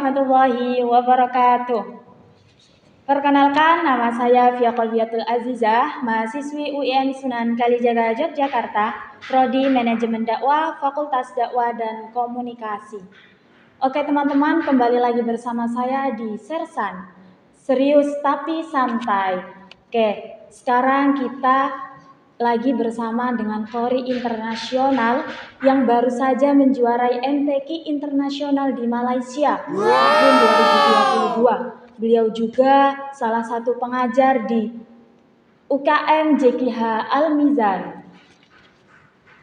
warahmatullahi wabarakatuh. Perkenalkan, nama saya Fia Kolbiatul Azizah, mahasiswi UIN Sunan Kalijaga, Yogyakarta, Prodi Manajemen Dakwah, Fakultas Dakwah dan Komunikasi. Oke teman-teman, kembali lagi bersama saya di Sersan, serius tapi santai. Oke, sekarang kita lagi bersama dengan Polri Internasional yang baru saja menjuarai MTQ Internasional di Malaysia tahun 2022. Beliau juga salah satu pengajar di UKM JKH Al-Mizan.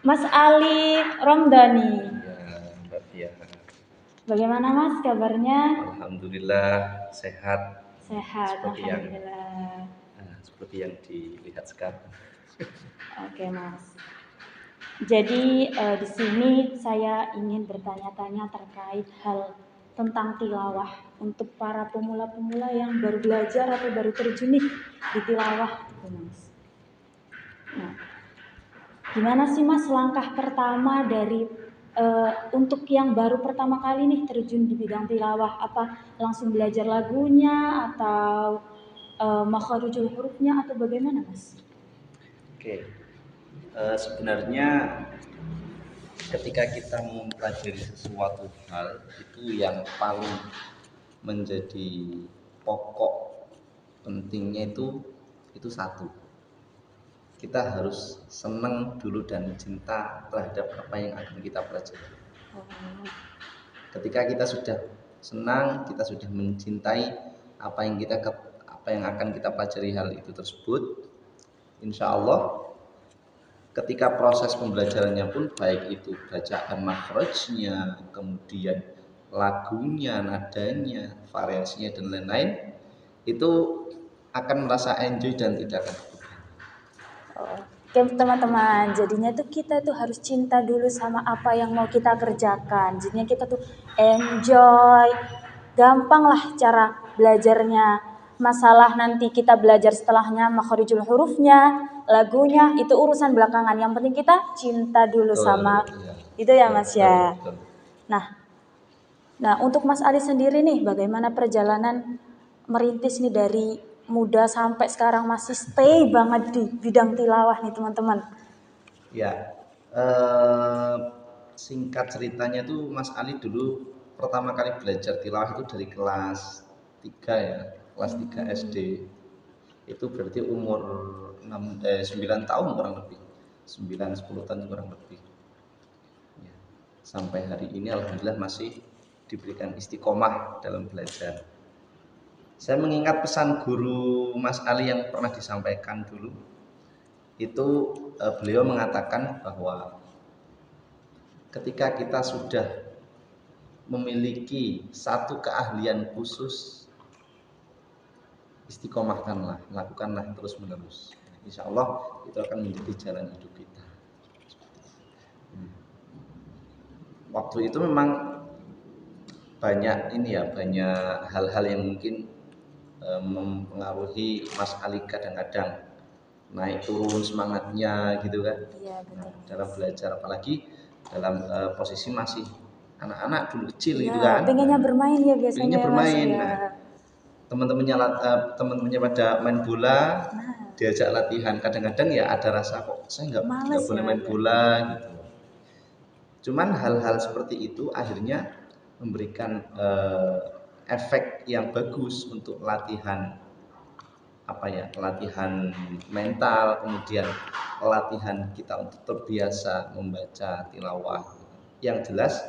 Mas Ali Romdani. Ya, Mbak Tia. Bagaimana Mas kabarnya? Alhamdulillah sehat. Sehat, Seperti alhamdulillah. Seperti yang dilihat sekarang. Oke Mas. Jadi di sini saya ingin bertanya-tanya terkait hal tentang tilawah untuk para pemula-pemula yang baru belajar atau baru terjun nih di tilawah, gitu Mas. Nah, gimana sih Mas langkah pertama dari untuk yang baru pertama kali nih terjun di bidang tilawah? Apa langsung belajar lagunya atau makharijul hurufnya atau bagaimana Mas? Oke. Sebenarnya ketika kita mempelajari sesuatu hal itu yang paling menjadi pokok pentingnya itu satu. Kita harus senang dulu dan cinta terhadap apa yang akan kita pelajari. Ketika kita sudah senang, kita sudah mencintai apa yang akan kita pelajari hal itu tersebut, insya Allah ketika proses pembelajarannya pun baik itu bacaan makhrajnya, kemudian lagunya, nadanya, variasinya dan lain-lain, itu akan merasa enjoy dan tidak akan beban. Oke teman-teman, jadinya tuh kita tuh harus cinta dulu sama apa yang mau kita kerjakan. Jadinya kita tuh enjoy. Gampang lah cara belajarnya. Masalah nanti kita belajar setelahnya makharijul hurufnya, lagunya itu urusan belakangan. Yang penting kita cinta dulu sama itu ya Mas ya. Nah untuk Mas Ali sendiri nih, bagaimana perjalanan merintis nih dari muda sampai sekarang masih stay banget di bidang tilawah nih teman-teman? Ya, singkat ceritanya tuh Mas Ali dulu pertama kali belajar tilawah itu dari kelas 3 ya, kelas 3 SD. Itu berarti umur 9 tahun kurang lebih, 9-10 tahun kurang lebih ya. Sampai hari ini alhamdulillah masih diberikan istiqomah dalam belajar. Saya mengingat pesan guru Mas Ali yang pernah disampaikan dulu. Itu beliau mengatakan bahwa ketika kita sudah memiliki satu keahlian khusus, istiqomahkanlah, lakukanlah terus menerus. Insya Allah itu akan menjadi jalan hidup kita. Waktu itu memang banyak hal-hal yang mungkin mempengaruhi Mas Ali, kadang-kadang naik turun semangatnya gitu kan. Iya, betul. Dalam belajar, apalagi dalam posisi masih anak-anak dulu kecil Ya, gitu kan. pengennya bermain ya biasanya. Pengennya bermain. Mas, ya. Nah, teman-temannya pada main bola, diajak latihan, kadang-kadang ya ada rasa kok saya nggak boleh main bola gitu. Cuman hal-hal seperti itu akhirnya memberikan efek yang bagus untuk latihan mental, kemudian latihan kita untuk terbiasa membaca tilawah. Yang jelas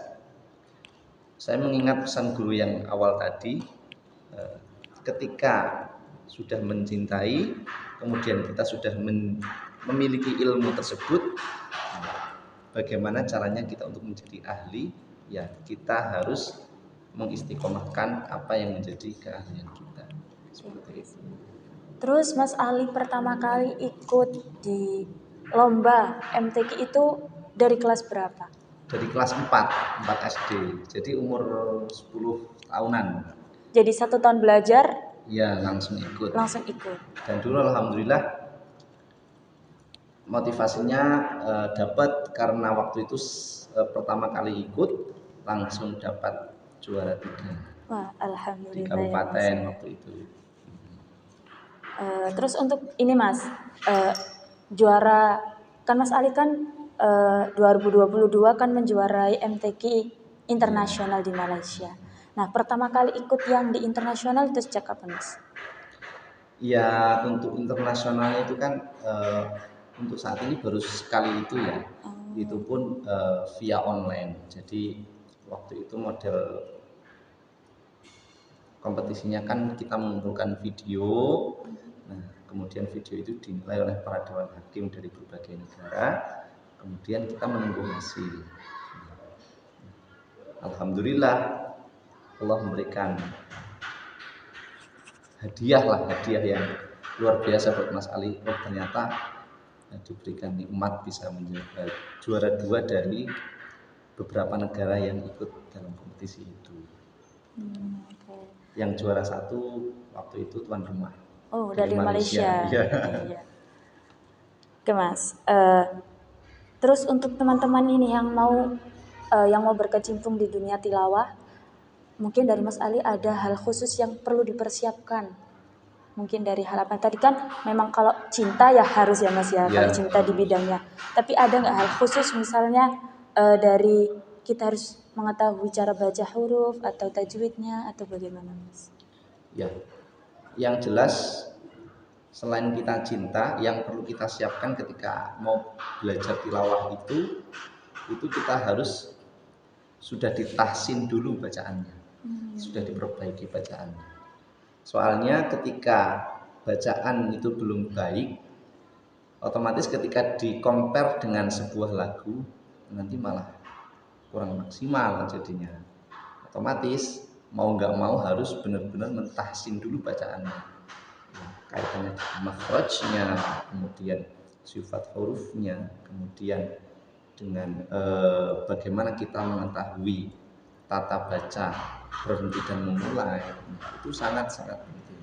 saya mengingat pesan guru yang awal tadi, ketika sudah mencintai, kemudian kita sudah memiliki ilmu tersebut, bagaimana caranya kita untuk menjadi ahli? Ya, kita harus mengistiqomahkan apa yang menjadi keahlian kita. Seperti itu. Terus Mas Ali pertama kali ikut di lomba MTQ itu dari kelas berapa? Dari kelas 4 SD. Jadi umur 10 tahunan. Jadi 1 tahun belajar? Ya, langsung ikut. Dan dulu alhamdulillah motivasinya dapat karena waktu itu pertama kali ikut langsung dapat juara 3. Wah, di alhamdulillah ya Mas kabupaten ya. waktu itu. Terus untuk ini Mas, juara kan Mas Ali kan 2022 kan menjuarai MTQ internasional di Malaysia. Nah, pertama kali ikut yang di internasional itu sejak kapan Mas? Ya untuk internasional itu kan untuk saat ini baru sekali itu ya, itu pun via online. Jadi waktu itu model kompetisinya kan kita mengumpulkan video, nah kemudian video itu dinilai oleh para dewan hakim dari berbagai negara, kemudian kita menunggu hasil. Alhamdulillah Allah memberikan hadiah yang luar biasa buat Mas Ali. Oh ternyata diberikan nikmat bisa menjadi juara 2 dari beberapa negara yang ikut dalam kompetisi itu. Okay. Yang juara 1 waktu itu tuan rumah. Oh, dari Malaysia. Iya. Iya. Oke Mas. Terus untuk teman-teman ini yang mau berkecimpung di dunia tilawah, mungkin dari Mas Ali ada hal khusus yang perlu dipersiapkan. Mungkin dari hal apa tadi kan memang kalau cinta ya harus ya Mas ya, kalau cinta di bidangnya. Tapi ada nggak hal khusus misalnya dari kita harus mengetahui cara baca huruf atau tajwidnya atau bagaimana Mas? Ya, yang jelas selain kita cinta, yang perlu kita siapkan ketika mau belajar tilawah itu kita harus sudah ditahsin dulu bacaannya, sudah diperbaiki bacaannya. Soalnya ketika bacaan itu belum baik, otomatis ketika di-compare dengan sebuah lagu nanti malah kurang maksimal jadinya. Otomatis mau nggak mau harus benar-benar mentahsin dulu bacaannya. Kaitannya makhrajnya, kemudian sifat hurufnya, kemudian dengan bagaimana kita mengetahui tata baca, berhenti dan memulai, itu sangat-sangat penting.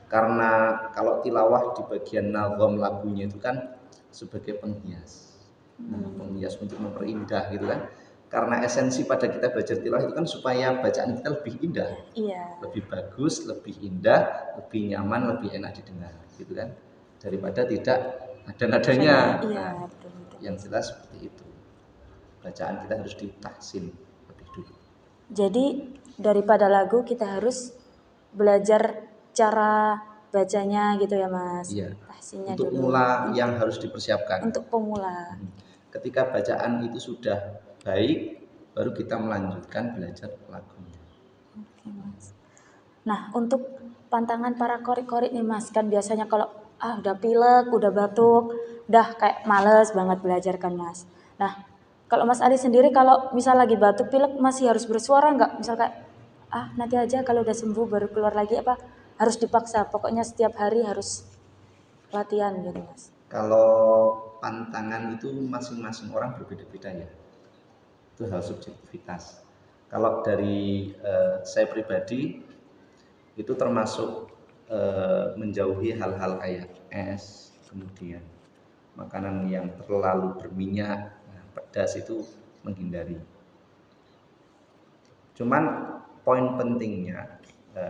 Karena kalau tilawah di bagian nazam lagunya itu kan sebagai penghias, penghias untuk memperindah gitu kan. Karena esensi pada kita belajar tilawah itu kan supaya bacaan kita lebih indah, lebih bagus, lebih indah, lebih nyaman, lebih enak didengar, gitu kan. Daripada tidak ada nadanya. Nah, yang jelas seperti itu. Bacaan kita harus ditahsin lebih dulu. Jadi daripada lagu kita harus belajar cara bacanya gitu ya Mas. Iya. Tahsinnya untuk dulu. pemula yang harus dipersiapkan. Untuk pemula. Ketika bacaan itu sudah baik, baru kita melanjutkan belajar lagunya. Oke Mas. Nah untuk pantangan para korik-korik nih Mas, kan biasanya kalau udah pilek, udah batuk, udah kayak males banget belajar kan Mas. Nah kalau Mas Ali sendiri kalau misal lagi batuk pilek masih harus bersuara nggak? Misal kayak nanti aja kalau udah sembuh baru keluar lagi apa harus dipaksa? Pokoknya setiap hari harus latihan gitu Mas. Kalau pantangan itu masing-masing orang berbeda-beda ya. Itu hal subjektivitas. Kalau dari saya pribadi itu termasuk menjauhi hal-hal kayak es, kemudian makanan yang terlalu berminyak, pedas itu menghindari. Cuman poin pentingnya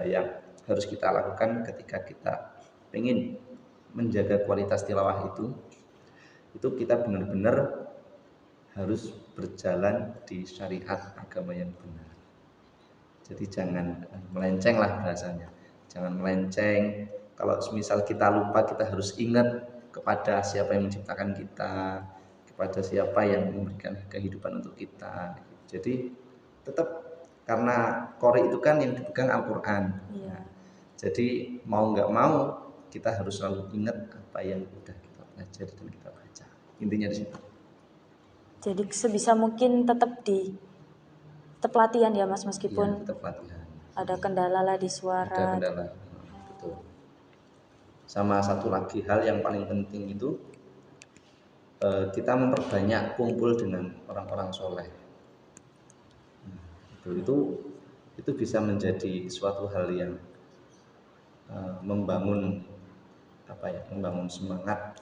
yang harus kita lakukan ketika kita ingin menjaga kualitas tilawah itu kita benar-benar harus berjalan di syariat agama yang benar. Jadi jangan melenceng lah bahasanya. Jangan melenceng. Kalau misal kita lupa, kita harus ingat kepada siapa yang menciptakan kita, kepada siapa yang memberikan kehidupan untuk kita. Jadi tetap karena qori itu kan yang dipegang Al-Quran. Nah, jadi mau nggak mau kita harus selalu ingat apa yang sudah kita pelajari dan kita baca. Intinya di situ. Jadi sebisa mungkin tetap latihan ya Mas, meskipun tetap latihan. Ada kendala lah di suara. Ada kendala, betul. Sama satu lagi hal yang paling penting itu kita memperbanyak kumpul dengan orang-orang soleh. Itu bisa menjadi suatu hal yang membangun semangat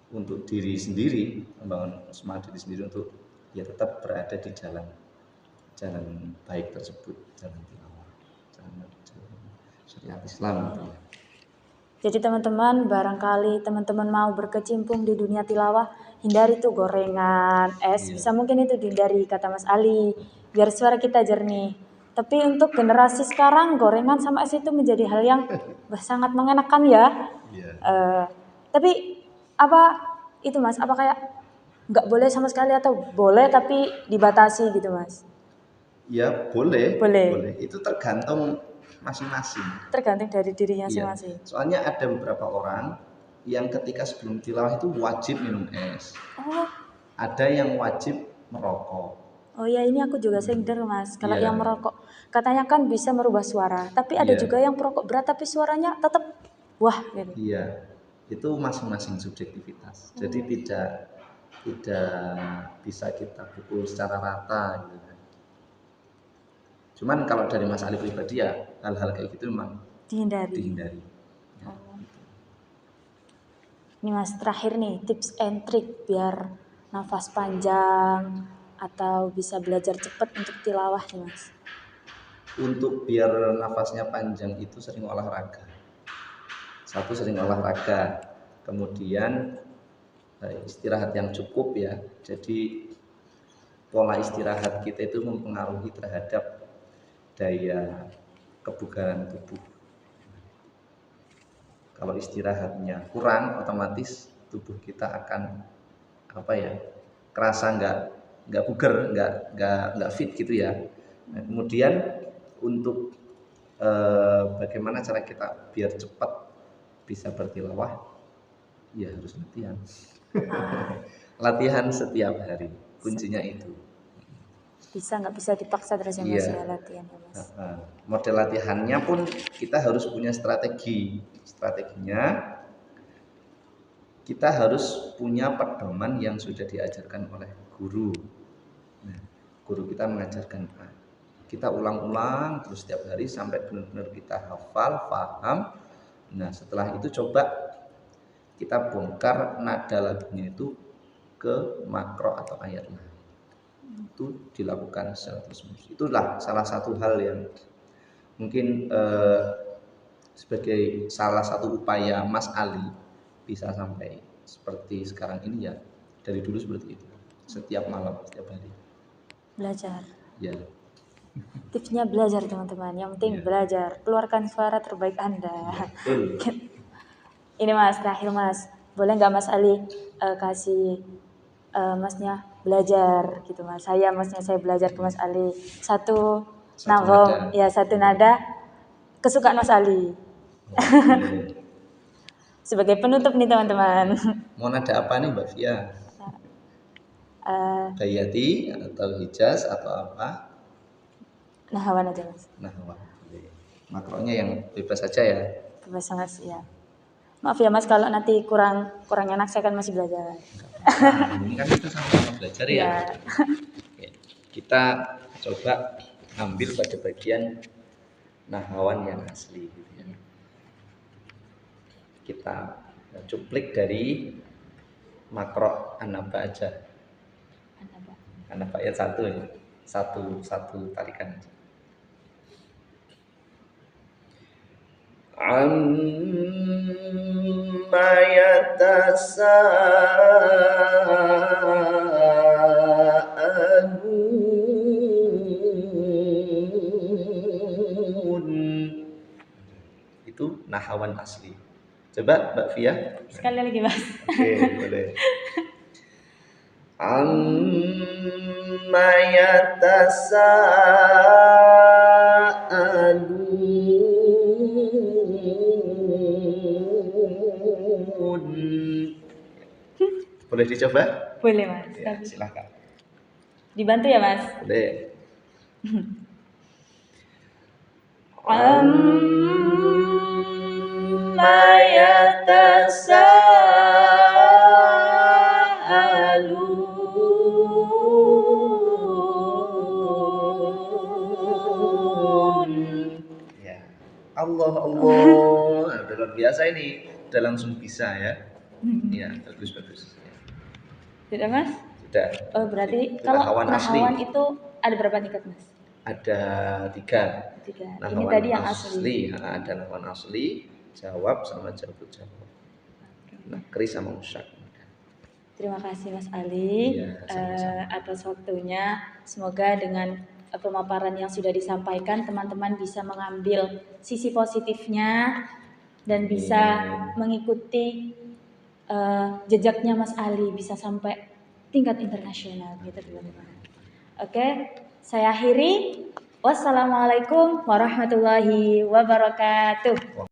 untuk diri sendiri, membangun semangat diri sendiri untuk ya tetap berada di jalan jalan baik tersebut, jalan tilawah, jalan syariat Islam gitu ya. Jadi teman-teman, barangkali teman-teman mau berkecimpung di dunia tilawah, hindari tuh gorengan, es, Iya. bisa mungkin itu dihindari kata Mas Ali, biar suara kita jernih. Tapi untuk generasi sekarang, gorengan sama es itu menjadi hal yang sangat mengenakan ya. Iya. Tapi apa itu Mas? Apa kayak nggak boleh sama sekali atau boleh tapi dibatasi gitu Mas? Ya boleh, Boleh. Itu tergantung masing-masing. Tergantung dari dirinya Iya. masing-masing. Soalnya ada beberapa orang yang ketika sebelum tilawah itu wajib minum es. Oh, Ada yang wajib merokok. oh ya ini aku juga sering dengar Mas. Kalau Iya. yang merokok katanya kan bisa merubah suara, tapi ada Iya. juga yang perokok berat tapi suaranya tetap wah gitu. Iya. Itu masing-masing subjektivitas. Jadi tidak bisa kita pukul secara rata gitu kan. Cuman kalau dari Mas Ali pribadi ya hal-hal kayak gitu memang dihindari. Ya, gitu. Ini Mas terakhir nih tips and trick biar nafas panjang atau bisa belajar cepat untuk tilawah nih Mas. Untuk biar nafasnya panjang itu sering olahraga. Satu, sering olahraga. Kemudian istirahat yang cukup ya. Jadi pola istirahat kita itu mempengaruhi terhadap daya kebugaran tubuh. Kalau istirahatnya kurang, otomatis tubuh kita akan kerasa nggak buger, nggak fit gitu ya. Nah, kemudian untuk bagaimana cara kita biar cepat bisa bertilawah, ya harus latihan. Latihan setiap hari, kuncinya itu. Nggak bisa dipaksa terus ya Mas ya latihan ya Mas. Model latihannya pun kita harus punya strategi. Strateginya kita harus punya pedoman yang sudah diajarkan oleh guru. Nah, guru kita mengajarkan A. Kita ulang-ulang terus setiap hari sampai benar-benar kita hafal, paham. Nah, setelah itu coba kita bongkar nada lagunya itu ke makro atau ayat nah. Itu dilakukan secara terus-menerus. Itulah salah satu hal yang mungkin sebagai salah satu upaya Mas Ali bisa sampai seperti sekarang ini ya, dari dulu seperti itu, setiap malam, setiap hari Belajar. ya. Tipsnya belajar teman-teman, yang penting belajar, keluarkan suara terbaik Anda. Ini Mas terakhir Mas, boleh nggak Mas Ali kasih Masnya belajar gitu Mas. Masnya saya belajar ke Mas Ali satu nada. Ya satu nada kesukaan Mas Ali. Sebagai penutup nih teman-teman. Mau nada apa nih Mbak Fia? Bayati atau Hijaz atau apa? Nahawan aja Mas. Nahawan. Makronya yang bebas saja ya. Bebas Mas ya. Maaf ya Mas kalau nanti kurang enak, saya kan masih belajar. Ini kan kita sama-sama belajar ya. Kita coba ambil pada bagian nahawan yang asli gitu ya. Kita cuplik dari makro An-Naba aja. An-Naba ayat 1 ya. Satu tarikan aja. Amma yatasaalun. Itu nahawan asli. Coba Mbak Fia. Sekali lagi Mas. Oke, boleh. Amma yatasaalun. Boleh dicoba? Boleh Mas. Ya, silakan. Dibantu ya Mas. Boleh. Amma yatasaalun. Ya. Allah. Udah luar biasa ini. Udah langsung bisa ya. Ya, bagus. Sudah Mas? Ada. Oh, berarti Itu kalau nahawan asli. nahawan itu ada berapa tingkat, Mas? Ada 3. 3. Ini Nahawan tadi yang asli. ada nahawan asli, jawab sama jawab. Nakri sama musyak. Terima kasih Mas Ali Iya, sama-sama. atas waktunya. Semoga dengan pemaparan yang sudah disampaikan teman-teman bisa mengambil sisi positifnya dan bisa mengikuti jejaknya Mas Ali bisa sampai tingkat internasional gitu teman-teman. Oke, saya akhiri. Wassalamualaikum warahmatullahi wabarakatuh.